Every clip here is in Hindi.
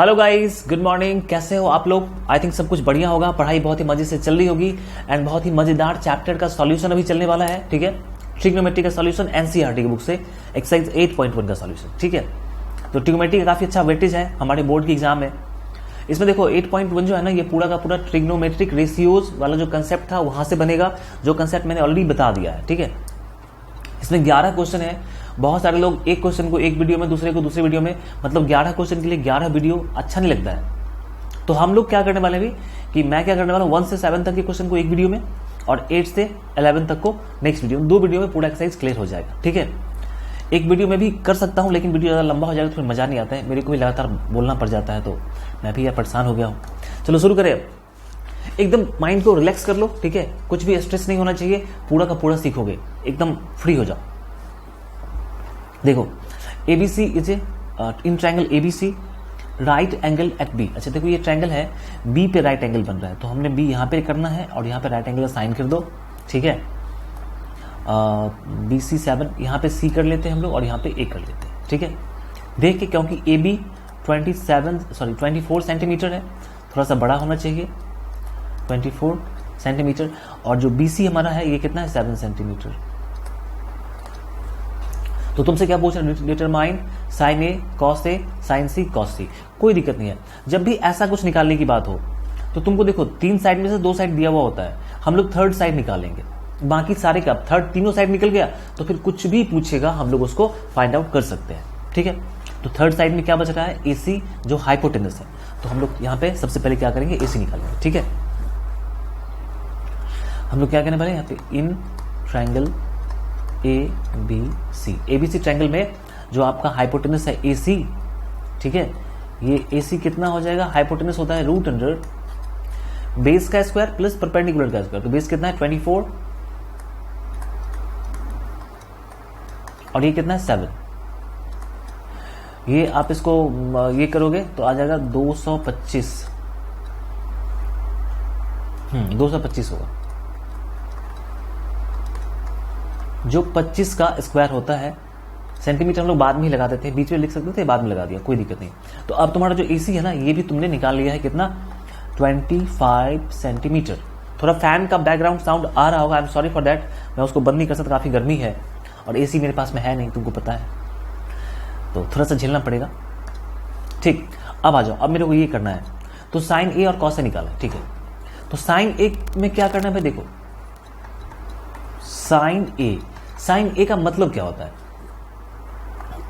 Hello guys, good morning. कैसे हो आप लोग? आई थिंक सब कुछ बढ़िया होगा। पढ़ाई बहुत ही मजे से चल रही होगी एंड बहुत ही मजेदार चैप्टर का सॉल्यूशन अभी चलने वाला है। ठीक है, ट्रिग्नोमेट्री का सॉल्यूशन एनसीईआरटी की बुक से, एक्सरसाइज 8.1 का सॉल्यूशन। ठीक है, तो ट्रिग्नोमेट्री का काफी अच्छा वेटेज है हमारे बोर्ड की एग्जाम में। इसमें देखो 8.1 जो है ना, ये पूरा का पूरा ट्रिग्नोमेट्रिक रेशियोज वाला जो कंसेप्ट था वहां से बनेगा, जो कंसेप्ट मैंने ऑलरेडी बता दिया है। ठीक है, इसमें 11 क्वेश्चन है। बहुत सारे लोग एक क्वेश्चन को एक वीडियो में, दूसरे को दूसरे वीडियो में, मतलब 11 क्वेश्चन के लिए 11 वीडियो अच्छा नहीं लगता है। तो हम लोग क्या करने वाले हैं कि मैं क्या करने वाला हूं, 1 से 7 तक के क्वेश्चन को एक वीडियो में और 8 से 11 तक को नेक्स्ट वीडियो में, 2 वीडियो में पूरा एक्सरसाइज क्लियर हो जाएगा। ठीक है, एक वीडियो में भी कर सकता हूं, लेकिन वीडियो ज्यादा लंबा हो जाएगा तो फिर मजा नहीं आता है, मेरे को भी लगातार बोलना पड़ जाता है, तो मैं भी यार परेशान हो गया हूं। चलो शुरू करें। एकदम माइंड को रिलैक्स कर लो। ठीक है, कुछ भी स्ट्रेस नहीं होना चाहिए, पूरा का पूरा सीखोगे, एकदम फ्री हो जाओ। देखो, ABC is in triangle ABC right angle at B. अच्छा देखो, ये ट्रायंगल है, बी पे राइट एंगल बन रहा है, तो हमने बी यहां पे करना है और यहां पे राइट एंगल का साइन कर दो। ठीक है, BC7 यहां पे सी कर लेते हैं हम लोग और यहां पे ए कर लेते हैं। ठीक है, देख के, क्योंकि ए बी 24 सेंटीमीटर है, थोड़ा सा बड़ा होना चाहिए, 24 सेंटीमीटर, और जो BC हमारा है ये कितना है, 7 सेंटीमीटर। तो तुमसे क्या पूछ रहा है, determine sign A cos A sign C cos सी। कोई दिक्कत नहीं है, जब भी ऐसा कुछ निकालने की बात हो तो तुमको देखो 3 साइड में से 2 साइड दिया हुआ होता है, हम लोग थर्ड साइड निकालेंगे, बाकी सारे का थर्ड तीनों साइड निकल गया तो फिर कुछ भी पूछेगा हम लोग उसको फाइंड आउट कर सकते हैं। ठीक है, तो थर्ड साइड में क्या बच रहा है, AC जो हाइपोटेनस है, तो हम लोग यहाँ पे सबसे पहले क्या करेंगे, AC निकालेंगे। ठीक है, हम लोग क्या करने वाले हैं यहाँ पे, in triangle ABC, ABC triangle में जो आपका हाइपोटेनस है AC, ठीक है, ये AC कितना हो जाएगा, हाइपोटेनस होता है रूट अंडर बेस का स्क्वायर प्लस परपेंडिकुलर का स्क्वायर, तो बेस कितना है 24 और ये कितना है 7। ये आप इसको ये करोगे तो आ जाएगा 225, 225 होगा, जो 25 का स्क्वायर होता है। सेंटीमीटर हम लोग बाद में ही लगा देते हैं, बीच में लिख सकते थे, बाद में लगा दिया, कोई दिक्कत नहीं। तो अब तुम्हारा जो AC है ना, ये भी तुमने निकाल लिया है, कितना, 25 सेंटीमीटर। थोड़ा फैन का बैकग्राउंड साउंड आ रहा होगा, I am sorry for that, मैं उसको बंद नहीं कर सकता, काफी गर्मी है और AC मेरे पास में है नहीं, तुमको पता है, तो थोड़ा सा झेलना पड़ेगा। ठीक, अब आ जाओ, अब मेरे को ये करना है, तो साइन ए और कॉस ए निकाला। ठीक है, तो साइन ए में क्या करना है भाई, देखो साइन ए का मतलब क्या होता है,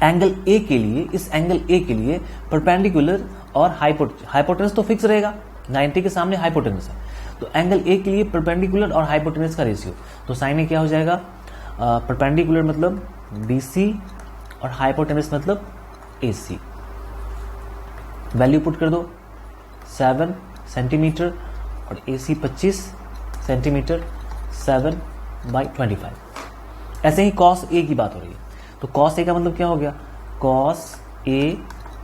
एंगल ए के लिए, इस एंगल ए के लिए परपेंडिकुलर और हाइपोटेनस तो फिक्स रहेगा, 90 के सामने हाइपोटेनस है, तो एंगल ए के लिए परपेंडिकुलर और हाइपोटेनस का रेशियो, तो साइन ए क्या हो जाएगा, परपेंडिकुलर मतलब BC और हाइपोटेनस मतलब AC। वैल्यू पुट कर दो, 7 सेंटीमीटर और AC 25 सेंटीमीटर, 7/25। ऐसे ही cos A की बात हो रही है, तो cos A का मतलब क्या हो गया, cos A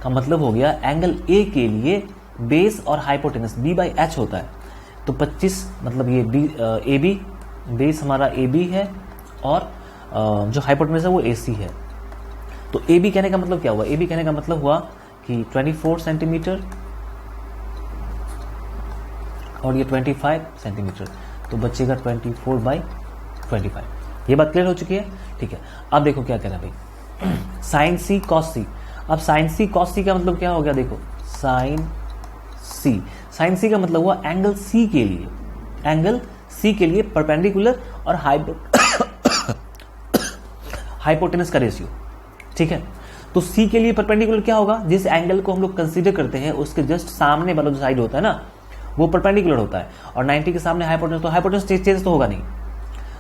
का मतलब हो गया एंगल A के लिए बेस और हाइपोटेनस B/H होता है, तो 25 मतलब ये AB, बेस हमारा AB है और जो हाइपोटेनस है वो AC है। तो AB कहने का मतलब क्या हुआ, AB कहने का मतलब हुआ कि 24 सेंटीमीटर और ये 25 सेंटीमीटर, तो बचेगा 24/25। ये बात क्लियर हो चुकी है। ठीक है, अब देखो क्या कहना भाई, साइन C cos C। अब साइन C cos C का मतलब क्या हो गया, देखो साइन C का मतलब हुआ एंगल C के लिए परपेंडिकुलर और हाइपोटेनस का रेशियो। ठीक है, तो C के लिए परपेंडिकुलर क्या होगा, जिस एंगल को हम लोग कंसीडर करते हैं उसके जस्ट सामने वाला जो साइड होता है ना, वो परपेंडिकुलर होता है, और 90 के सामने हाइपोटेनस, तो हाइपोटेनस चेंज तो होगा नहीं,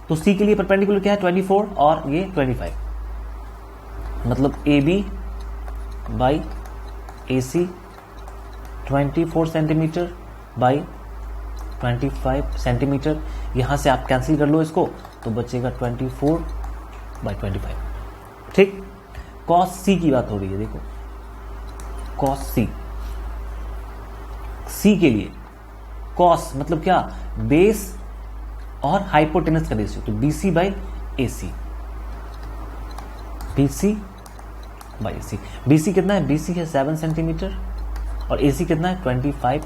तो C के लिए परपेंडिकुलर क्या है, 24 और ये 25, मतलब AB/AC 24 सेंटीमीटर बाई 25 सेंटीमीटर। यहां से आप कैंसिल कर लो इसको, तो बचेगा 24/25। ठीक, cos C की बात हो रही है, देखो cos C के लिए cos मतलब क्या, बेस और हाइपोटेनस का रेशियो, तो BC/AC, BC/AC। BC कितना है, BC है 7 सेंटीमीटर और AC कितना है 25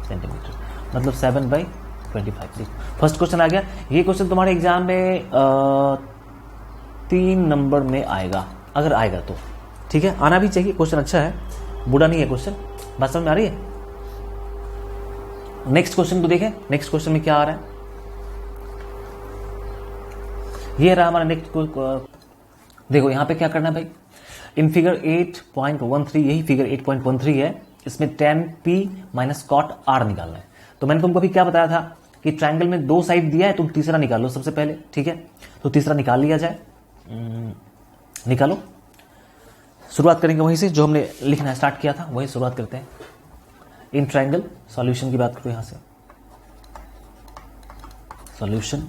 सेंटीमीटर, मतलब 7/25। फर्स्ट क्वेश्चन आ गया। ये क्वेश्चन तुम्हारे एग्जाम में 3 नंबर में आएगा, अगर आएगा तो। ठीक है, आना भी चाहिए, क्वेश्चन अच्छा है, बुरा नहीं है क्वेश्चन। बात समझ में आ रही है? नेक्स्ट क्वेश्चन को देखें, नेक्स्ट क्वेश्चन में क्या आ रहा है। ये रहा हमारा नेक्स्ट। देखो यहां पे क्या करना है भाई, इन फिगर 8.13, यही फिगर 8.13 है, इसमें tan p minus cot r निकालना है। तो मैंने तुमको अभी क्या बताया था कि ट्रायंगल में 2 साइड दिया है, तुम तीसरा निकाल लो सबसे पहले। ठीक है, तो तीसरा निकाल लिया जाए, निकालो। शुरुआत करेंगे वहीं से जो हमने लिखना स्टार्ट किया था, वही शुरुआत करते हैं। इन ट्रायंगल सॉल्यूशन की बात करो, यहां से सॉल्यूशन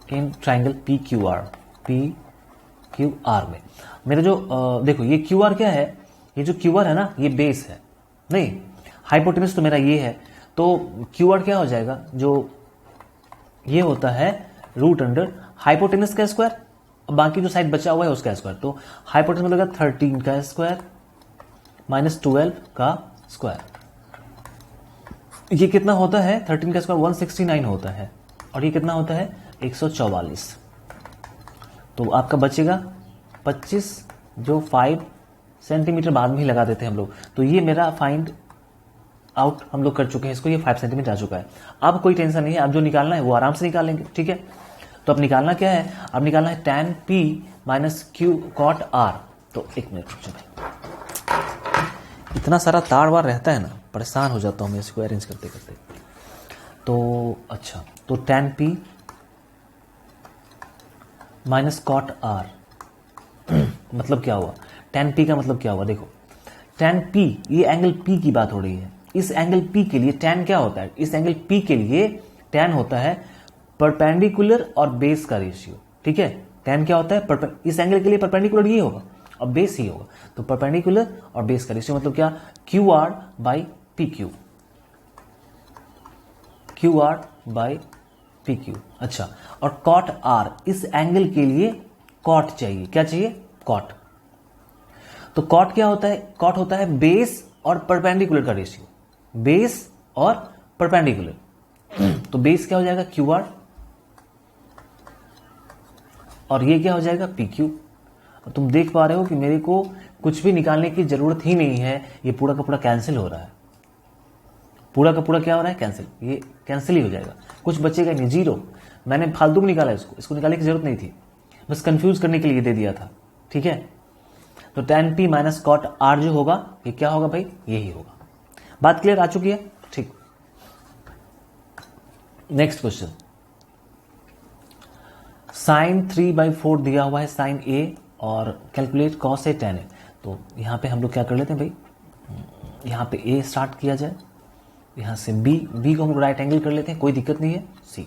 इन ट्रायंगल PQR में मेरे जो देखो ये QR क्या है, ये जो QR है ना, ये बेस है, नहीं हाइपोटेनस तो मेरा ये है, तो QR क्या हो जाएगा, जो ये होता है रूट अंडर हाइपोटेनस का स्क्वायर, बाकी जो साइड बचा हुआ है उसका स्क्वायर। तो हाइपोटेनस में लगेगा 13 का स्क्वायर माइनस 12 का स्क्वायर। ये कितना होता है, 13 का स्क्वायर 169 होता है, और ये कितना होता है 144। तो आपका बचेगा 25, जो 5 सेंटीमीटर बाद में ही लगा देते हैं हम लोग। तो ये मेरा फाइंड आउट हम लोग कर चुके हैं इसको, ये 5 सेंटीमीटर आ चुका है। अब कोई टेंशन नहीं है, अब जो निकालना है वो आराम से निकालेंगे। ठीक है, तो अब निकालना क्या है, अब निकालना है tan p minus q cot r। तो 1 मिनट रुक जाओ भाई, इतना सारा तार वार रहता है ना, परेशान हो जाता हूं मैं इसको अरेंज करते करते। तो अच्छा, तो tan p minus cot r मतलब क्या हुआ, tan p का मतलब क्या हुआ, देखो tan p, ये एंगल p की बात हो रही है। इस एंगल p के लिए tan क्या होता है, इस एंगल p के लिए tan होता है परपेंडिकुलर और बेस का रेशियो। ठीक है, tan क्या होता है, इस एंगल के लिए परपेंडिकुलर ये होगा और बेस ही होगा। तो परपेंडिकुलर और बेस का रेशियो मतलब क्या, QR by PQ, QR by PQ। अच्छा, और cot R, इस एंगल के लिए cot चाहिए, क्या चाहिए, cot। तो cot क्या होता है, cot होता है बेस और परपेंडिकुलर का रेशियो, बेस और परपेंडिकुलर। तो बेस क्या हो जाएगा QR, और ये क्या हो जाएगा PQ। और तुम देख पा रहे हो कि मेरे को कुछ भी निकालने की जरूरत ही नहीं है, ये पूरा का पूरा कैंसिल हो रहा है, पूरा का पूरा क्या हो रहा है, कैंसिल, ये कैंसिल ही हो जाएगा, कुछ बचेगा नहीं, 0। मैंने फालतू में निकाला इसको निकालने की जरूरत नहीं थी, बस कंफ्यूज करने के लिए दे दिया था। ठीक है, तो tan p minus cot r जो होगा, ये क्या होगा भाई, यही होगा। बात क्लियर आ चुकी है? ठीक, नेक्स्ट क्वेश्चन, sin 3/4 दिया हुआ है sin a, और calculate cos a tan a। तो यहां पे हम लोग क्या कर लेते हैं भाई, यहां पे a स्टार्ट किया जाए, यहां से b को हम राइट एंगल कर लेते हैं, कोई दिक्कत नहीं है। c,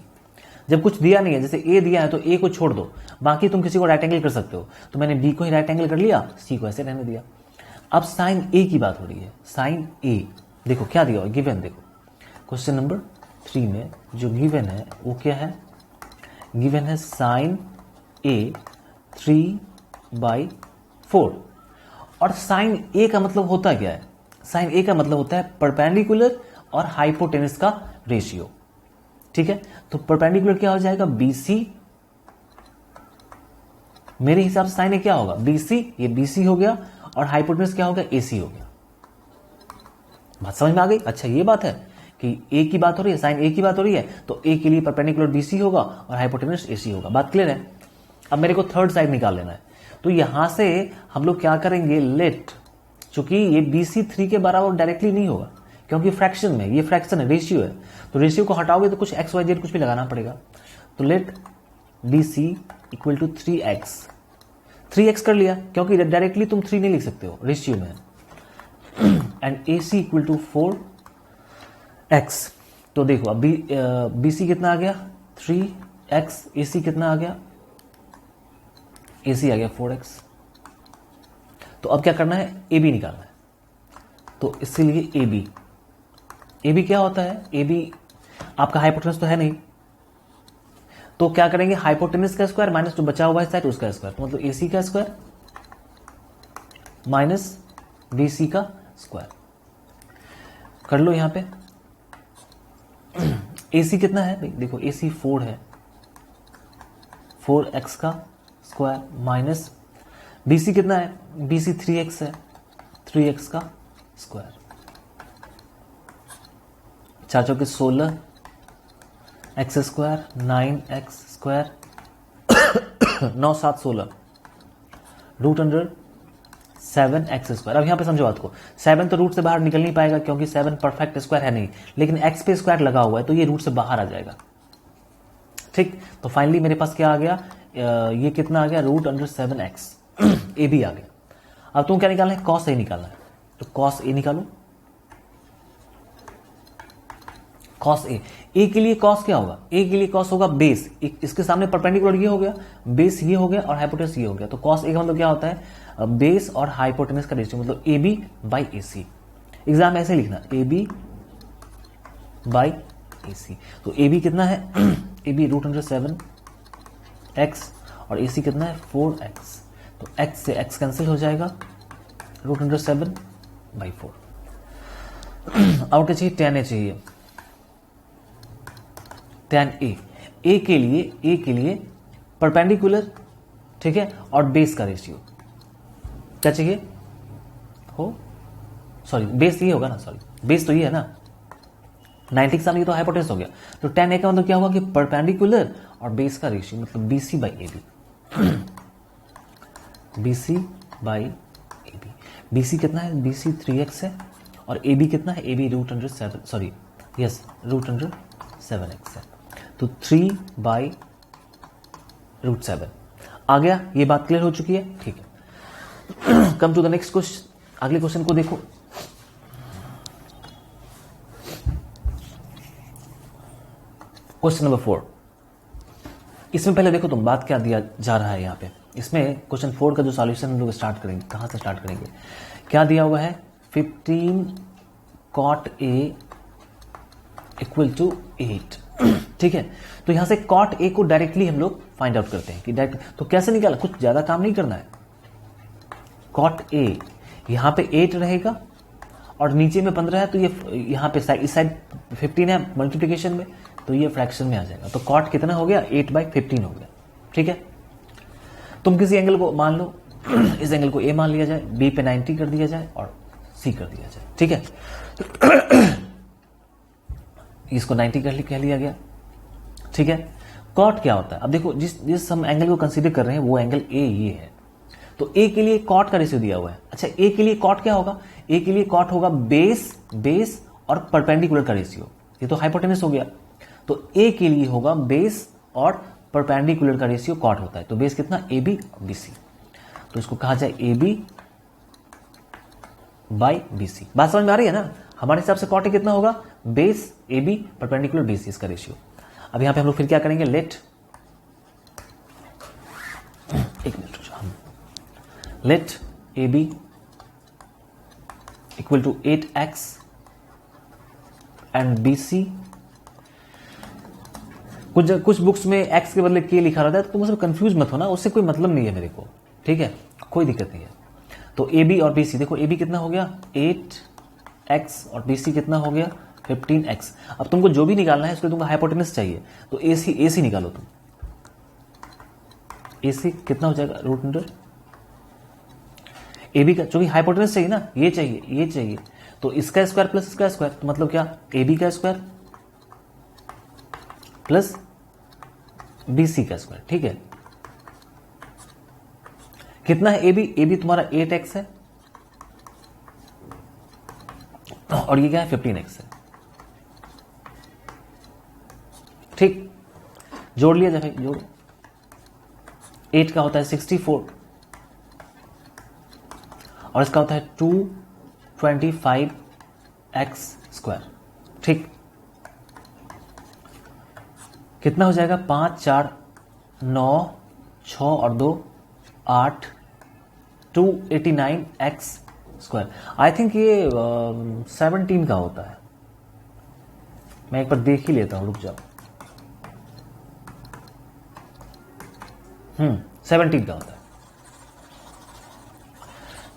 जब कुछ दिया नहीं है, जैसे a दिया है तो a को छोड़ दो, बाकी तुम किसी को राइट एंगल कर सकते हो, तो मैंने b को ही राइट एंगल कर लिया, c को ऐसे रहने दिया। अब sin a की बात हो रही है, sin a देखो क्या दिया हुआ, गिवन देखो क्वेश्चन नंबर 3 में जो गिवन है वो क्या है, गिवन है sin a 3/4। और sin a का मतलब होता क्या है, sin a का मतलब होता है परपेंडिकुलर और हाइपोटेनस का रेशियो। ठीक है, तो परपेंडिकुलर क्या हो जाएगा, BC। मेरे हिसाब से sin a क्या होगा, BC, ये BC हो गया, और हाइपोटेनस क्या हो गया, AC हो गया। बात समझ में आ गई? अच्छा, ये बात है कि a की बात हो रही है, sin a की बात हो रही है, तो a के लिए परपेंडिकुलर BC होगा और हाइपोटेनस AC होगा। बात क्लियर है? अब मेरे को थर्ड साइड निकाल लेना है, तो यहां से हम लोग क्या करेंगे, लेट, चूंकि ये BC 3 के बराबर डायरेक्टली नहीं होगा, क्योंकि फ्रैक्शन में, ये फ्रैक्शन है, रेशियो है, तो रेशियो को हटाओगे तो कुछ XYZ कुछ भी लगाना पड़ेगा। तो late BC equal to 3x कर लिया, क्योंकि डायरेक्टली तुम 3 नहीं लिख सकते हो, रेशियो में। And AC equal to 4x। तो देखो अब BC कितना आ गया, 3x, AC कितना आ गया, AC आ गया 4x। तो अब क्या करना है, AB निकालना है, तो इसीलिए AB क्या होता है, AB आपका हाइपोटेनस तो है नहीं, तो क्या करेंगे, हाइपोटेनस का स्क्वायर माइनस जो बचा हुआ है साइड उसका स्क्वायर, तो मतलब AC का स्क्वायर माइनस BC का स्क्वायर। कर लो यहां पे। AC कितना है, देखो AC 4 है, 4x का स्क्वायर माइनस BC कितना है, BC 3x है, 3x का स्क्वायर। 4 चौके 16, x square 9x square 9 7 16 root under 7x square. अब यहां पे समझो बात को, 7 तो रूट से बाहर निकल नहीं पाएगा क्योंकि 7 परफेक्ट स्क्वायर है नहीं, लेकिन x पे स्क्वायर लगा हुआ है तो ये रूट से बाहर आ जाएगा। ठीक, तो फाइनली मेरे पास क्या आ गया, ये कितना आ गया, रूट अंडर 7x ए भी आ गया। अब तुम क्या निकालना है, कॉस ए निकालना है, तो कॉस ए निकालो। कॉस ए के लिए कॉस क्या होगा, ए के लिए कॉस होगा बेस, इसके सामने परपेंडिकुलर ये हो गया, बेस ये हो गया और हाइपोटेनस ये हो गया। तो कॉस ए का मतलब क्या होता है, बेस और हाइपोटेनस का रेशियो, मतलब A B by A C. Exam में ऐसे लिखना, ए बी बाई ए सी। तो ए बी कितना है, A B root under 7x और ए सी कितना है 4x। तो x से x कैंसिल हो जाएगा, रूट अंडर 7/4। और क्या चाहिए, tan a चाहिए, tan a के लिए परपेंडिकुलर, ठीक है, और बेस का रेशियो क्या चाहिए हो, सॉरी बेस ये होगा ना, सॉरी बेस तो ये है ना, 90 के सामने ये तो हाइपोटेनस हो गया। तो tan a का मतलब क्या होगा कि परपेंडिकुलर और बेस का रेशियो, मतलब BC by AB। BC by AB, BC कितना है, BC 3x है और AB कितना है, AB root under 7, sorry yes root under 7x है। तो 3 बाई रूट 7 आ गया। ये बात क्लियर हो चुकी है, ठीक है। Come to the next question, अगले क्वेश्चन को देखो। Question number 4। इसमें पहले देखो तुम, बात क्या दिया जा रहा है यहाँ पे। इसमें क्वेश्चन 4 का जो सॉल्यूशन हम लोग स्टार्ट करेंगे, कहां से स्टार्ट करेंगे, क्या दिया हुआ है, 15 cot A इक्वल टू 8। ठीक है, तो यहां से cot A को डायरेक्टली हम लोग फाइंड आउट करते हैं कि डायरेक्ट, तो कैसे निकाला, कुछ ज्यादा काम नहीं करना है। cot A यहां पे 8 रहेगा और नीचे में 15 है, तो ये यहां पे इस साइड 15 है मल्टीप्लिकेशन में, तो ये फ्रैक्शन में आ जाएगा। तो cot कितना हो गया, 8/15 हो गया। ठीक है, तुम किसी एंगल को मान लो, इस एंगल को A मान लिया जाए, B पे 90 कर दिया जाए और C कर दिया जाए। ठीक है, इसको 90 कह लिया गया। ठीक है, cot क्या होता है, अब देखो जिस हम एंगल को कंसीडर कर रहे हैं वो एंगल A ये है, तो A के लिए cot का रेशियो दिया हुआ है। अच्छा, A के लिए cot क्या होगा, A के लिए cot होगा बेस और परपेंडिकुलर का रेशियो, ये तो हाइपोटेनस हो गया। तो A के लिए होगा बेस और परपेंडिकुलर का रेशियो cot होता है। तो बेस कितना, AB और BC, तो इसको कहा जाए AB बाई BC। बात समझ में आ रही है ना, हमारे हिसाब से cot कितना होगा, बेस AB परपेंडिकुलर BC, इसका रेशियो। अब यहां पे हम लोग फिर क्या करेंगे, let AB equal to 8x and BC। कुछ बुक्स में x के बदले k लिखा रहता है, तो तुम उसमें कंफ्यूज मत होना, उससे कोई मतलब नहीं है मेरे को। ठीक है, कोई दिक्कत नहीं है। तो AB और BC देखो, AB कितना हो गया 8x और BC कितना हो गया 15x। अब तुमको जो भी निकालना है उसके तुमको हाइपोटेनस चाहिए, तो AC निकालो तुम। AC कितना हो जाएगा, रूट अंडर AB का, चूंकि हाइपोटेनस चाहिए ना, ये चाहिए, तो इसका स्क्वायर प्लस इसका स्क्वायर, तो मतलब क्या, AB का स्क्वायर प्लस BC का स्क्वायर। ठीक है, कितना है AB तुम्हारा 8x है और ये क्या है 15x है। ठीक, जोड़ लिया जाए, जोड़ 8 का होता है 64 और इसका होता है 225x स्क्वायर। ठीक, कितना हो जाएगा, 5 4 9 6 और 2 8 289x स्क्वायर। आई थिंक ये 17 का होता है, मैं एक बार देख ही लेता हूं, रुक जाओ। 17 का होता है।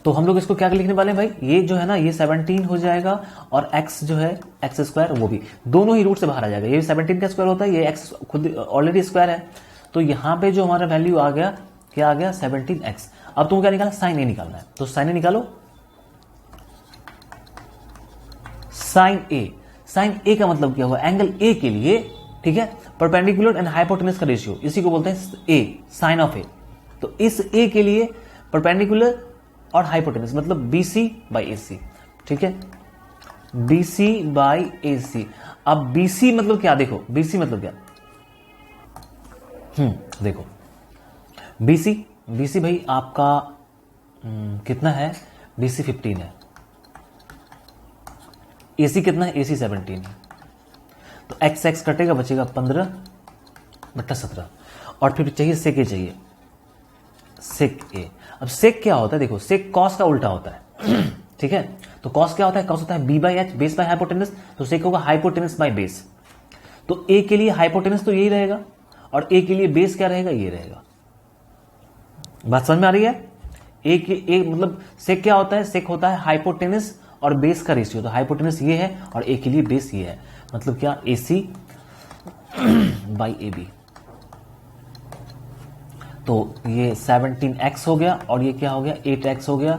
तो हम लोग इसको क्या लिखने वाले हैं भाई, ये जो है ना ये 17 हो जाएगा और x जो है एक्स स्क्वायर वो भी दोनों ही रूट से बाहर आ जाएगा। ये 17 का स्क्वायर होता है, ये x खुद ऑलरेडी स्क्वायर है, तो यहां पे जो हमारा वैल्यू आ गया क्या आ गया 17x। अब तुम क्या निकालना, साइन ए निकालना है, तो साइन ए निकालो। साइन ए, साइन ए का मतलब क्या हुआ, एंगल ए के लिए, ठीक है, परपेंडिकुलर एंड हाइपोटेनस का रेशियो, इसी को बोलते हैं ए, साइन ऑफ ए। तो इस ए के लिए परपेंडिकुलर और हाइपोटेनस मतलब बीसी बाई एसी, ठीक है, बीसी बाई एसी। अब बीसी मतलब क्या, देखो बीसी मतलब क्या, देखो बीसी, बीसी भाई आपका कितना है, बीसी 15 है, एसी कितना है, एसी 17 है, तो एक्स एक्स कटेगा बचेगा 15/17 और फिर चाहिए सेक ए, चाहिए सेक ए। अब सेक क्या होता है, देखो सेक कॉस का उल्टा होता है ठीक है, तो कॉस क्या होता है, कॉस होता है B by H, base by hypotenuse, तो सेक होगा हाइपोटेनस बाई बेस। तो ए के लिए हाइपोटेनस तो यही रहेगा और ए के लिए बेस क्या रहेगा, ये रहेगा। बात समझ में आ रही है, ए के ए मतलब सेक क्या होता है, सेक होता है हाइपोटेनस और बेस का रेशियो, तो हाइपोटेनस ये है और ए के लिए बेस ये है, मतलब क्या AC बाई AB। तो ये 17x हो गया और ये क्या हो गया 8x हो गया,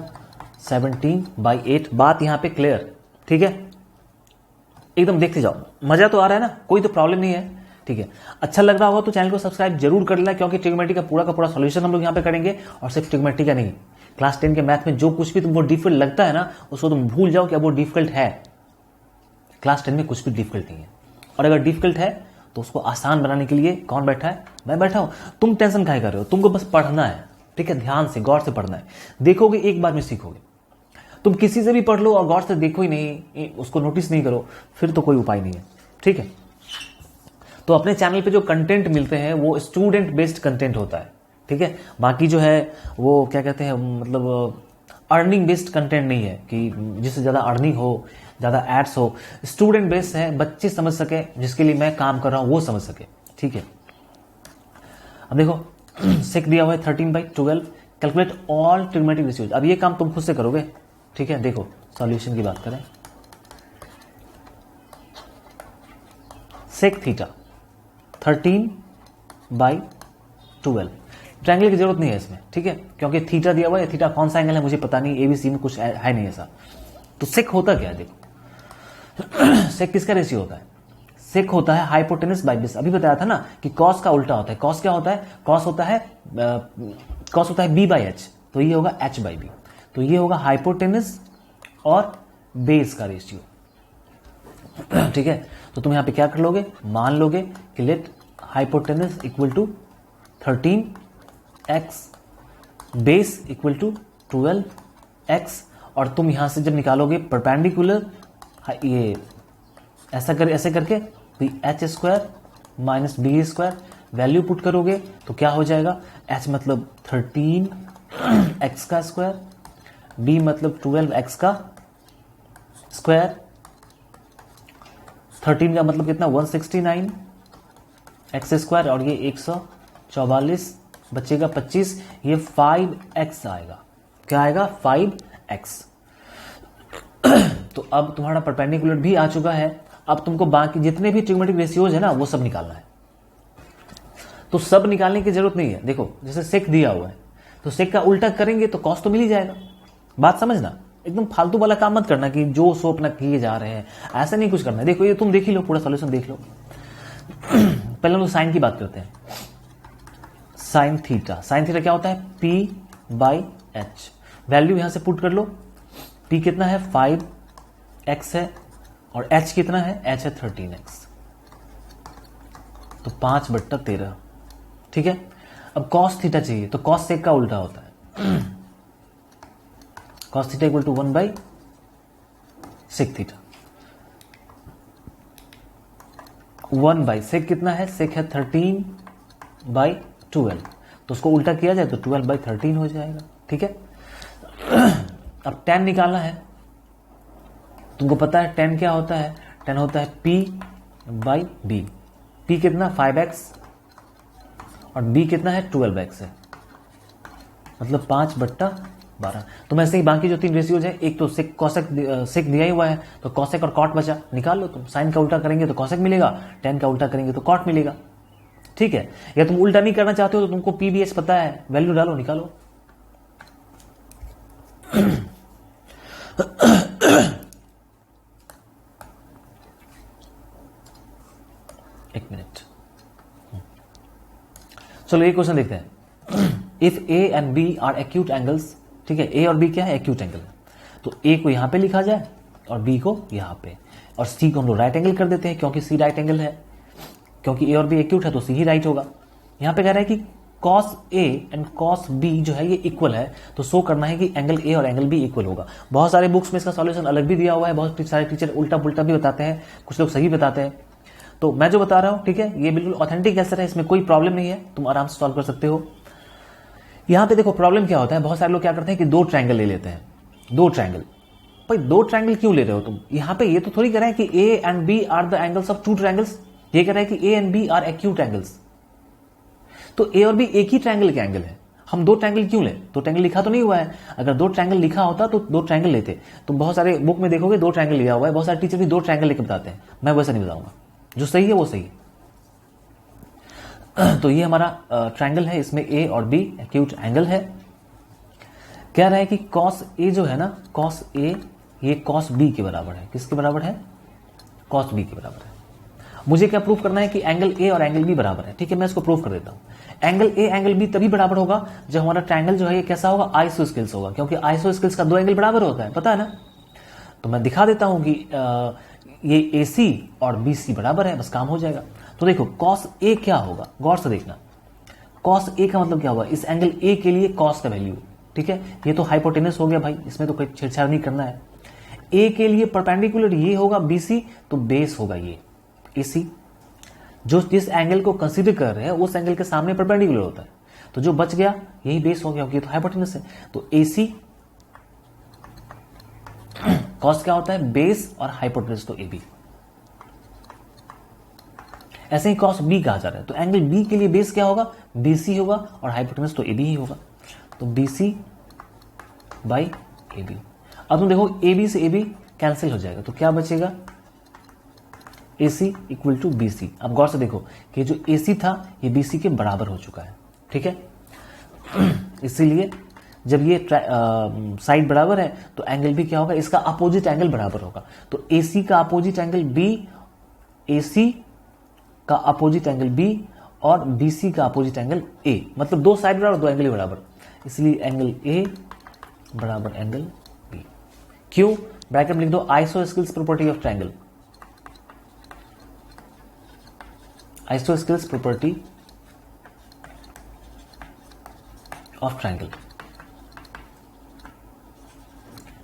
17/8। बात यहां पे क्लियर, ठीक है, एकदम देखते जाओ, मजा तो आ रहा है ना, कोई तो प्रॉब्लम नहीं है, ठीक है। अच्छा लग रहा होगा तो चैनल को सब्सक्राइब जरूर कर लेना, क्योंकि ट्रिग्नोमेट्री का पूरा सॉल्यूशन हम लोग यहां पे करेंगे। और सिर्फ ट्रिग्नोमेट्री का नहीं, क्लास 10 के मैथ में जो कुछ भी तुमको डिफिकल्ट लगता है ना, उसको तुम भूल जाओ कि अब वो डिफिकल्ट है। क्लास 10 में कुछ भी डिफिकल्ट नहीं है, और अगर डिफिकल्ट है तो उसको आसान बनाने के लिए कौन बैठा है, मैं बैठा हूं। तुम टेंशन काहे कर रहे हो, तुमको बस पढ़ना है, ठीक है, ध्यान से गौर से पढ़ना है, देखोगे एक बार में सीखोगे। तुम किसी से भी पढ़ लो और गौर से देखो ही नहीं, उसको नोटिस नहीं करो, फिर तो कोई उपाय नहीं है, ठीक है। तो अपने चैनल पे जो कंटेंट मिलते हैं वो स्टूडेंट बेस्ड कंटेंट होता है, ठीक है, बाकी जो है वो क्या कहते हैं, मतलब अर्निंग बेस्ड कंटेंट नहीं है कि जिससे ज्यादा अर्निंग हो, ज्यादा एड्स हो। स्टूडेंट बेस्ड है, बच्चे समझ सके, जिसके लिए मैं काम कर रहा हूं वो समझ सके, ठीक है। अब देखो सेक दिया हुआ है 13/12, कैलकुलेट ऑल ट्रिग्नोमेट्रिक रेशियोज। अब ये काम तुम खुद से करोगे, ठीक है। देखो सॉल्यूशन की बात करें, सेक थीटा 13/12, ट्रायंगल की जरूरत नहीं है इसमें, ठीक है, क्योंकि थीटा दिया हुआ है। थीटा कौन सा एंगल है मुझे पता नहीं, एबीसी में कुछ है नहीं ऐसा। तो सेक होता क्या है, देखो सेक किसका रेशियो होता है, सेक होता है हाइपोटेनस बाई बेस। अभी बताया था ना कि कॉस का उल्टा होता है। कॉस क्या होता है, कॉस होता है बी बाई एच, तो ये होगा एच बाई बी, तो ये होगा हाइपोटेनस और बेस का रेशियो, ठीक है। तो तुम यहां पे क्या कर लोगे, मान लोगे कि let hypotenuse equal to 13x, base equal to 12x, और तुम यहां से जब निकालोगे परपेंडिकुलर, ये ऐसे करके H square minus B square, value put करोगे तो क्या हो जाएगा, h मतलब 13x का स्क्वायर, b मतलब 12x का स्क्वायर, 13 का मतलब कितना 169 एक्स स्क्वायर, और ये 144 बचेगा 25, ये 5x आएगा। क्या आएगा 5x। तो अब तुम्हारा परपेंडिकुलर भी आ चुका है। अब तुमको बाकी जितने भी ट्रिग्नोमेट्रिक रेशियोज है ना वो सब निकालना है। तो सब निकालने की जरूरत नहीं है। देखो जैसे सेक दिया हुआ है तो सेक का उल्टा करेंगे तो कॉस तो मिल ही जाएगा। बात समझना, एकदम फालतू वाला काम मत करना कि जो सो अपना किए जा रहे हैं, ऐसा नहीं कुछ करना है। देखो ये तुम देख ही लो, पूरा सॉल्यूशन देख लो। पहले हम लोग साइन की बात करते हैं। साइन थीटा, साइन थीटा क्या होता है, P बाई एच। वैल्यू यहां से पुट कर लो। P कितना है 5x है और h कितना है, h है 13x, तो 5/13, ठीक है। अब cos थीटा चाहिए तो cos सेक का उल्टा होता है। cos theta equal to 1/sec theta. 1/sec कितना है, सेक है 13/12, तो उसको उल्टा किया जाए तो 12/13 हो जाएगा, ठीक है। अब tan निकालना है। तुमको पता है tan क्या होता है, tan होता है P/B। P कितना 5x और B कितना है 12x है, मतलब 5/13। 12। तो मैं ऐसे ही बाकी जो 3 रेशियोज है, एक तो सेक कॉसेक सेक दिया ही हुआ है, तो कॉसेक और कॉट बचा, निकाल लो तुम। साइन का उल्टा करेंगे तो कॉसेक मिलेगा, टेन का उल्टा करेंगे तो कॉट मिलेगा, ठीक है। या तुम उल्टा नहीं करना चाहते हो तो तुमको पीबीएच पता है, वैल्यू डालो, निकालो। एक मिनट, चलो ये क्वेश्चन देखते हैं। If A and B are acute angles, ठीक है, ए और बी क्या है, एक्यूट एंगल है, तो ए को यहां पे लिखा जाए और बी को यहां पे, और सी को हम लोग राइट एंगल कर देते हैं क्योंकि सी राइट एंगल है, क्योंकि ए और बी एक्यूट है तो सी ही राइट होगा। यहां पे कह रहा है कि cos A and cos B जो है ये इक्वल है, तो शो करना है कि एंगल A और एंगल B इक्वल होगा। बहुत सारे बुक्स में इसका सॉल्यूशन अलग भी दिया हुआ है, बहुत सारे टीचर उल्टा पुल्टा भी बताते हैं, कुछ लोग सही बताते हैं। तो मैं जो बता रहा हूं, ठीक है, ये बिल्कुल ऑथेंटिक आंसर है, इसमें कोई प्रॉब्लम नहीं है, तुम आराम से सॉल्व कर सकते हो। यहां पे देखो प्रॉब्लम क्या होता है, बहुत सारे लोग क्या करते हैं कि 2 ट्रायंगल ले लेते हैं। 2 ट्रायंगल, भाई 2 ट्रायंगल क्यों ले रहे हो तुम? यहां पे ये तो थोड़ी कह रहा है कि A and B are the angles of 2 triangles, ये कह रहा है कि A and B are acute angles. तो ए और बी एक ही ट्रायंगल के एंगल है, हम 2 ट्रायंगल क्यों ले? 2 ट्रायंगल लिखा तो नहीं हुआ है, अगर 2 ट्रायंगल लिखा होता तो 2 ट्रायंगल लेते। तो बहुत सारे बुक में देखोगे 2 ट्रायंगल लिया हुआ है, बहुत सारे टीचर भी 2 ट्रायंगल लेके बताते हैं, मैं वैसा नहीं बताऊंगा, जो सही है वो सही है। तो ये हमारा ट्रायंगल है, इसमें ए और बी एक्यूट एंगल है। कह रहा है कि कॉस ए जो है ना, कॉस ए ये कॉस बी के बराबर है, किसके बराबर है? कॉस बी के बराबर है। मुझे क्या प्रूफ करना है कि एंगल ए और एंगल बी बराबर है, ठीक है, मैं इसको प्रूफ कर देता हूं। एंगल ए एंगल बी तभी बराबर होगा जब हमारा ट्रायंगल जो है ये कैसा होगा, आइसोस्केल्स होगा, क्योंकि आइसोस्केल्स का 2 एंगल बराबर होता है, पता है ना। तो मैं दिखा देता हूं कि ये AC और BC बराबर है, बस काम हो जाएगा। तो देखो कॉस ए क्या होगा, गौर से देखना। कॉस ए का मतलब क्या होगा, इस एंगल ए के लिए कॉस का वैल्यू, ठीक है, ये तो हाइपोटेनस हो गया भाई, इसमें तो कोई छेड़छाड़ नहीं करना है। ए के लिए परपेंडिकुलर ये होगा BC, तो बेस होगा ये AC, जो जिस एंगल को कंसीडर कर रहे हैं उस एंगल के सामने परपेंडिकुलर होता है, तो जो बच गया यही बेस हो गया, क्योंकि तो हाइपोटेनस है। तो AC कॉस क्या होता है, बेस, और हाइपोटेनस तो AB। ऐसे ही कॉस B कहा जा रहा है, तो एंगल B के लिए बेस क्या होगा, BC होगा, और हाइपोटेनस तो AB ही होगा, तो BC बाई AB। अब तुम देखो AB से AB कैंसिल हो जाएगा, तो क्या बचेगा, AC इक्वल टू BC। अब गौर से देखो कि जो AC था ये BC के बराबर हो चुका है, ठीक है। इसीलिए जब ये साइड बराबर है तो एंगल भी क्या होगा, इसका अपोजिट एंगल बराबर होगा। तो AC का अपोजिट एंगल B, AC का अपोजिट एंगल B, और BC का अपोजिट एंगल A, मतलब 2 साइड बराबर, 2 एंगल बराबर, इसलिए एंगल A बराबर एंगल B। क्यों? ब्रैकेट में लिख दो isosceles property of triangle, isosceles property of triangle.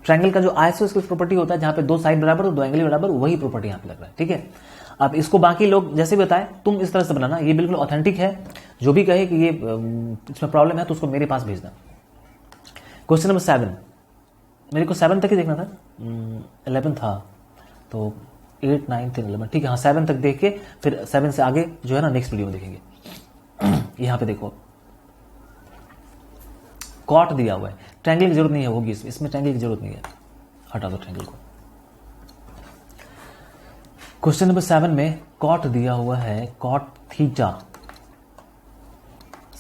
Triangle का जो आइसोस्केल्स प्रॉपर्टी होता है, जहां पे 2 साइड बराबर और 2 एंगल बराबर, वही प्रॉपर्टी यहां पे लग रहा है, ठीक है। अब इसको बाकी लोग जैसे बताए तुम इस तरह से बनाना, ये बिल्कुल ऑथेंटिक है। जो भी कहे कि ये इसमें प्रॉब्लम है तो उसको मेरे पास भेजना। क्वेश्चन नंबर 7, मेरे को 7 तक ही देखना था, 11 था, तो 8, 9, 10, 11, ठीक है, हाँ 7 तक देख के फिर 7 से आगे जो है ना नेक्स्ट वीडियो में देखेंगे। यहां पे देखो कॉट दिया हुआ है, ट्रायंगल की जरूरत नहीं है, होगी इसमें ट्रायंगल की जरूरत नहीं है, हटा दो ट्रायंगल को। क्वेश्चन नंबर 7 में कॉट दिया हुआ है, कॉट थीटा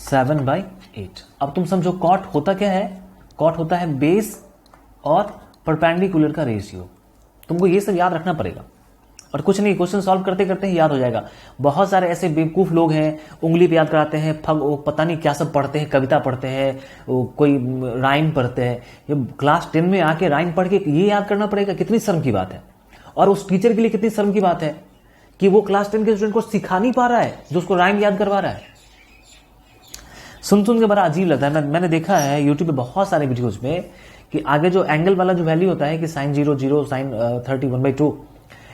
7/8। अब तुम समझो कॉट होता क्या है, कॉट होता है बेस और परपेंडिकुलर का रेशियो। तुमको ये सब याद रखना पड़ेगा, और कुछ नहीं, क्वेश्चन सॉल्व करते करते ही याद हो जाएगा। बहुत सारे ऐसे बेवकूफ लोग हैं, उंगली पे याद कराते हैं, पता नहीं क्या सब पढ़ते हैं, कविता पढ़ते हैं, कोई राइम पढ़ते हैं। ये क्लास 10 में आके राइम पढ़ के ये याद करना पड़ेगा, कितनी शर्म की बात है। और उस टीचर के लिए कितनी शर्म की बात है कि वो क्लास 10 के स्टूडेंट को सिखा नहीं पा रहा है, जो उसको राइम याद करवा रहा है। सुन के बड़ा अजीब लगता है। मैंने देखा है यूट्यूब पे बहुत सारे वीडियोज में कि आगे जो एंगल वाला जो वैल्यू होता है कि sin 0 0 sin 30 1/2,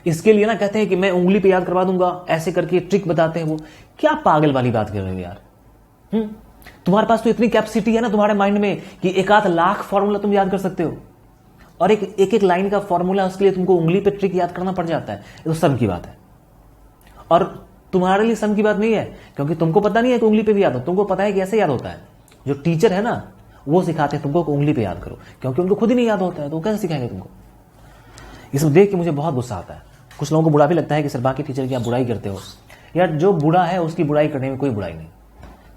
इसके लिए ना कहते हैं कि मैं उंगली पे याद करवा दूंगा, ऐसे करके ट्रिक बताते हैं। वो क्या पागल वाली बात कर रहे हो यार। तुम्हारे पास तो इतनी कैपेसिटी है ना तुम्हारे माइंड में कि 1 लाख फॉर्मूला तुम याद कर सकते हो, और एक लाइन का फॉर्मूला उसके लिए तुमको उंगली पे ट्रिक याद करना पड़ जाता है। ये तो शर्म की बात है, और तुम्हारे लिए शर्म की बात नहीं है, क्योंकि तुमको पता नहीं है कि उंगली पे भी याद हो, तुमको पता है कि ऐसे याद होता है। जो टीचर है ना वो सिखाते हैं तुमको उंगली पे याद करो, क्योंकि उनको खुद ही नहीं याद होता है तो कैसे सिखाएंगे तुमको। इसमें देख के मुझे बहुत गुस्सा आता है। कुछ लोगों को बुरा भी लगता है कि सर बाकी टीचर की आप बुराई करते हो। यार जो बुरा है उसकी बुराई करने में कोई बुराई नहीं,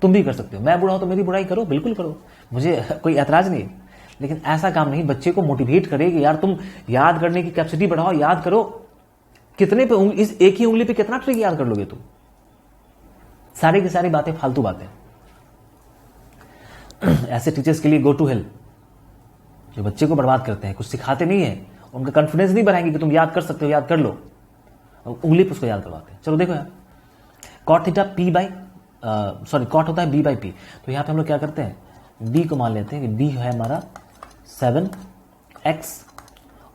तुम भी कर सकते हो। मैं बुरा हूं तो मेरी बुराई करो, बिल्कुल करो, मुझे कोई ऐतराज नहीं। लेकिन ऐसा काम नहीं, बच्चे को मोटिवेट करे कि यार तुम याद करने की कैपेसिटी बढ़ाओ, याद करो। कितने पे इस एक ही उंगली पे कितना ट्रिक याद कर लोगे तुम? सारी की सारी बातें फालतू बातें। ऐसे टीचर्स के लिए गो टू हेल, जो बच्चे को बर्बाद करते हैं, कुछ सिखाते नहीं है, उनका कॉन्फिडेंस नहीं बढ़ाएंगे कि तुम याद कर सकते हो, याद कर लो, उंगली पे उसको याद करवाते हैं। चलो देखो यार, cot theta P by sorry cot होता है बी बाई पी। तो यहां पे हम लोग क्या करते हैं, बी को मान लेते हैं कि बी है हमारा 7x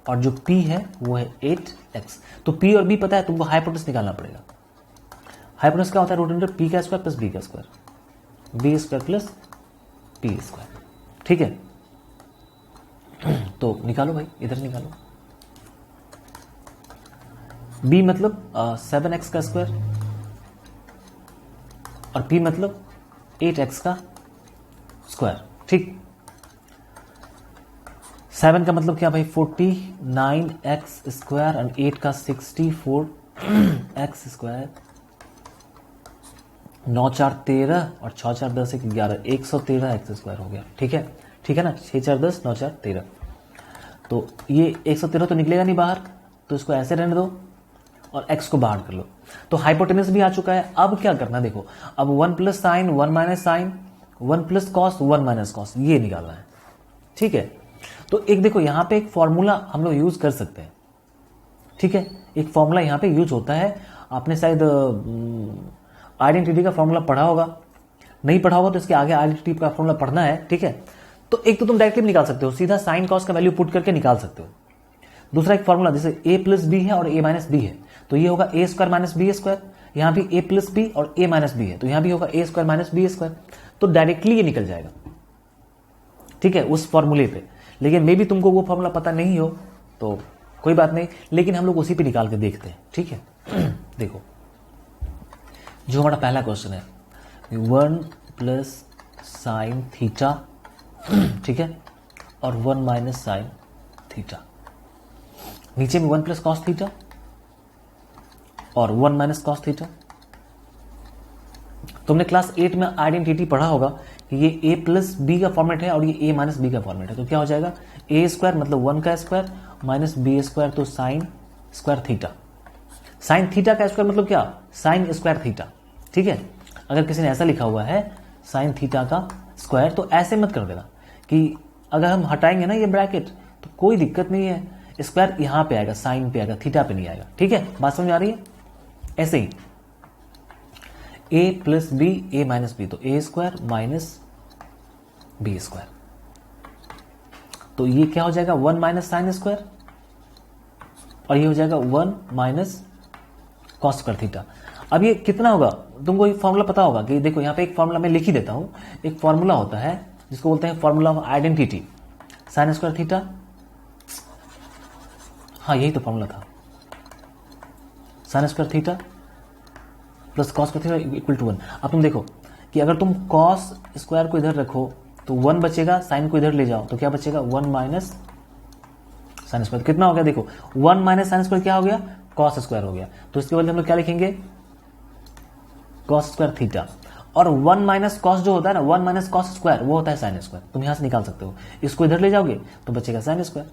और जो p है वो है 8x। तो p और b पता है, तुमको हाइपोटेनस निकालना पड़ेगा। हाइपोटेनस क्या होता है, रूट अंडर p का स्क्वायर प्लस b का square, b square plus p square. ठीक है, तो निकालो भाई, इधर निकालो। b मतलब 7x का स्क्वायर और p मतलब 8x का स्क्वायर। ठीक, 7 का मतलब क्या भाई 49x स्क्वायर और 8 का 64x स्क्वायर, 9 4 13 और 6 4 10 11, 113x स्क्वायर हो गया। ठीक है, ठीक है ना, 6 4 10 9 4 13। तो ये 113 तो निकलेगा नहीं बाहर, तो इसको ऐसे रहने दो और x को बाहर कर लो। तो हाइपोटेनस भी आ चुका है। अब क्या करना देखो, अब 1 plus sine 1 minus sine 1 plus cos 1 minus cos, ये निकालना है। ठीक है, तो एक देखो यहां पे एक फॉर्मूला हम लोग यूज कर सकते हैं। ठीक है, एक फॉर्मूला यहां पे यूज होता है। आपने शायद आइडेंटिटी का फॉर्मूला पढ़ा होगा, नहीं पढ़ा होगा तो इसके आगे आइडेंटिटी का फॉर्मूला पढ़ना है। ठीक है, तो एक तो तुम डायरेक्टली निकाल सकते हो, सीधा साइन कॉस का वैल्यू पुट करके निकाल सकते हो। दूसरा एक फॉर्मूला, जैसे a प्लस बी है और a माइनस बी है, तो ये होगा a square minus B square. यहां भी a प्लस बी और a माइनस बी है, तो यहां भी होगा a square minus B square. तो डायरेक्टली ये निकल जाएगा। ठीक है, उस फॉर्मूले पे। लेकिन मे भी तुमको वो फॉर्मूला पता नहीं हो तो कोई बात नहीं, लेकिन हम लोग उसी पे निकाल के देखते हैं। ठीक है, देखो जो हमारा पहला क्वेश्चन है 1 प्लस साइन थीटा, ठीक है, और 1 माइनस साइन थीटा। नीचे में 1 प्लस कॉस थीटा और 1 माइनस कॉस थीटा। तुमने क्लास 8 में आइडेंटिटी पढ़ा होगा कि ये a प्लस बी का फॉर्मेट है और ये a माइनस बी का फॉर्मेट है। तो क्या हो जाएगा, a स्क्वायर मतलब 1 का स्क्वायर माइनस बी स्क्वायर, तो sign square theta. Sine theta का स्क्वायर मतलब क्या, साइन स्क्वायर थीटा। ठीक है, अगर किसी ने ऐसा लिखा हुआ है साइन थीटा का स्क्वायर, तो ऐसे मत कर देना कि अगर हम हटाएंगे ना ये ब्रैकेट तो कोई दिक्कत नहीं है, स्क्वायर यहां पे आएगा, साइन पे आएगा, थीटा पे नहीं आएगा। ठीक है, बात समझ आ रही है। ऐसे ही a plus B a minus B, तो a square minus B square, तो ये क्या हो जाएगा 1 माइनस साइन स्क्वायर और ये हो जाएगा 1 माइनस कॉस स्क्वायर थीटा। अब ये कितना होगा, तुमको ये फॉर्मूला पता होगा कि देखो यहां पे एक फॉर्मूला मैं लिख ही देता हूं। एक फॉर्मूला होता है जिसको बोलते हैं formula of identity, sine square theta. हाँ यही तो फॉर्मूला था, sine square theta plus cos square theta equal to 1। अब तुम देखो कि अगर तुम कॉस स्क्वायर को इधर रखो तो 1 बचेगा, साइन को इधर ले जाओ तो क्या बचेगा 1 माइनस साइन स्क्वायर। कितना हो गया देखो, 1 माइनस साइन स्क्वायर क्या हो गया, कॉस स्क्वायर हो गया। तो इसके बदले हम लोग क्या लिखेंगे, कॉस स्क्वायर थीटा। और 1 माइनस कॉस जो होता है ना, 1 माइनस कॉस स्क्वायर वो होता है साइन स्क्वायर। तुम यहां से निकाल सकते हो, इसको इधर ले जाओगे तो बचेगा साइन स्क्वायर।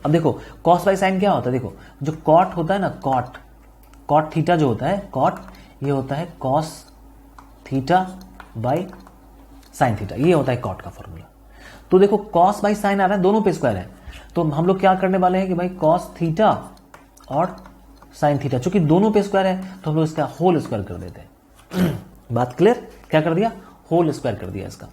अब देखो कॉस बाई साइन क्या होता है, देखो जो कॉट होता है ना, कॉट थीटा जो होता है, कॉट ये होता है cos theta by sine theta, ये होता है कॉट का फॉर्मूला। तो देखो कॉस बाई साइन आ रहा है, दोनों पे स्क्वायर है, तो हम लोग क्या करने वाले हैं कि भाई कॉस थीटा और साइन थीटा, चूंकि दोनों पे स्क्वायर है तो हम लोग इसका होल स्क्वायर कर देते हैं। बात क्लियर, क्या कर दिया, होल स्क्वायर कर दिया इसका।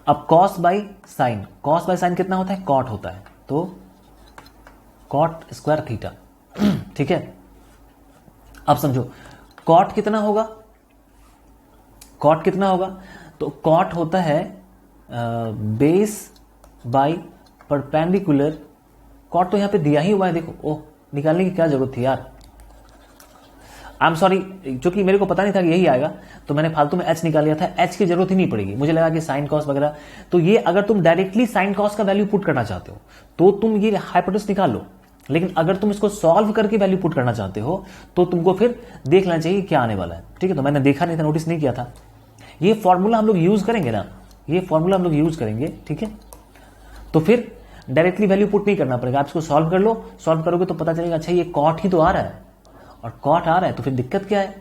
अब कॉस बाई साइन कितना होता है, कॉट होता है, तो कॉट स्क्वायर थीटा। ठीक है, अब समझो कॉट कितना होगा, तो कॉट होता है बेस बाई परपेंडिकुलर। कॉट तो यहां पे दिया ही हुआ है, देखो ओह निकालने की क्या जरूरत थी यार। आई एम सॉरी, क्योंकि मेरे को पता नहीं था कि यही आएगा तो मैंने फालतू में एच निकाल लिया था। एच की जरूरत ही नहीं पड़ेगी, मुझे लगा कि साइन कॉस वगैरह। तो ये अगर तुम डायरेक्टली साइन कॉस का वैल्यू पुट करना चाहते हो तो तुम ये हाइपोटेनस निकाल लो, लेकिन अगर तुम इसको सॉल्व करके वैल्यू पुट करना चाहते हो तो तुमको फिर देख लेना चाहिए क्या आने वाला है। ठीक है, तो मैंने देखा नहीं था, नोटिस नहीं किया था। ये फॉर्मूला हम लोग यूज करेंगे ना, ये फॉर्मूला हम लोग यूज करेंगे। ठीक है, तो फिर डायरेक्टली वैल्यू पुट नहीं करना पड़ेगा, आप इसको सॉल्व कर लो। सॉल्व करोगे तो पता चलेगा अच्छा ये कॉट ही तो आ रहा है, और कॉट आ रहा है तो फिर दिक्कत क्या है,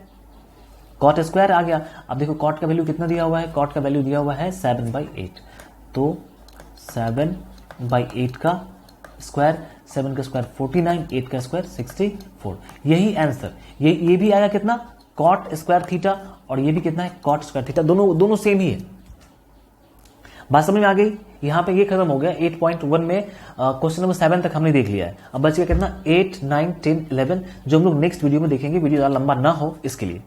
कॉट स्क्वायर आ गया। अब देखो कॉट का वैल्यू कितना दिया हुआ है, कॉट का वैल्यू दिया हुआ है 7/8, तो 7/8 का स्क्वायर, 7 का स्क्वायर 49, 8 का स्क्वायर 64। यही आंसर, ये भी आएगा कितना, कॉट स्क्वायर थीटा, और ये भी कितना है, कॉट स्क्वायर थीटा। दोनों सेम ही है। बात समझ में आ गई। यहां पे ये खत्म हो गया 8.1 में। क्वेश्चन नंबर 7 तक हमने देख लिया है। अब बच गया कितना, 8, 9, 10, 11, जो हम लोग नेक्स्ट वीडियो में देखेंगे, वीडियो ज्यादा लंबा ना हो इसके लिए।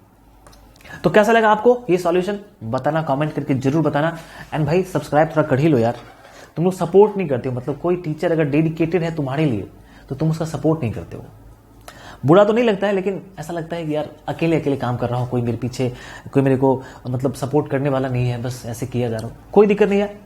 तो कैसा लगा आपको ये सॉल्यूशन, बताना, कमेंट करके जरूर बताना। एंड भाई सब्सक्राइब थोड़ा कर ही लो यार, तुम लोग सपोर्ट नहीं करते हो। मतलब कोई टीचर अगर डेडिकेटेड है तुम्हारे लिए तो तुम उसका सपोर्ट नहीं करते हो। बुरा तो नहीं लगता है, लेकिन ऐसा लगता है कि यार अकेले अकेले काम कर रहा हूं, कोई मेरे पीछे, कोई मेरे को मतलब सपोर्ट करने वाला नहीं है, बस ऐसे किया जा रहा हूं। कोई दिक्कत नहीं है,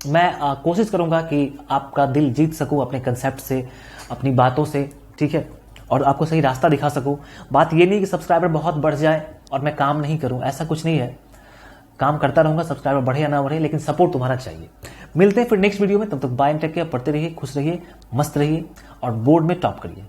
मैं कोशिश करूंगा कि आपका दिल जीत सकूं अपने कंसेप्ट से, अपनी बातों से। ठीक है, और आपको सही रास्ता दिखा सकूं। बात ये नहीं कि सब्सक्राइबर बहुत बढ़ जाए और मैं काम नहीं करूं, ऐसा कुछ नहीं है। काम करता रहूंगा, सब्सक्राइबर बढ़े या ना बढ़े, लेकिन सपोर्ट तुम्हारा चाहिए। मिलते हैं फिर नेक्स्ट वीडियो में, तब तक बाय एंड टेक केयर, पढ़ते रहिए, खुश रहिए, मस्त रहिए और बोर्ड में टॉप करिए।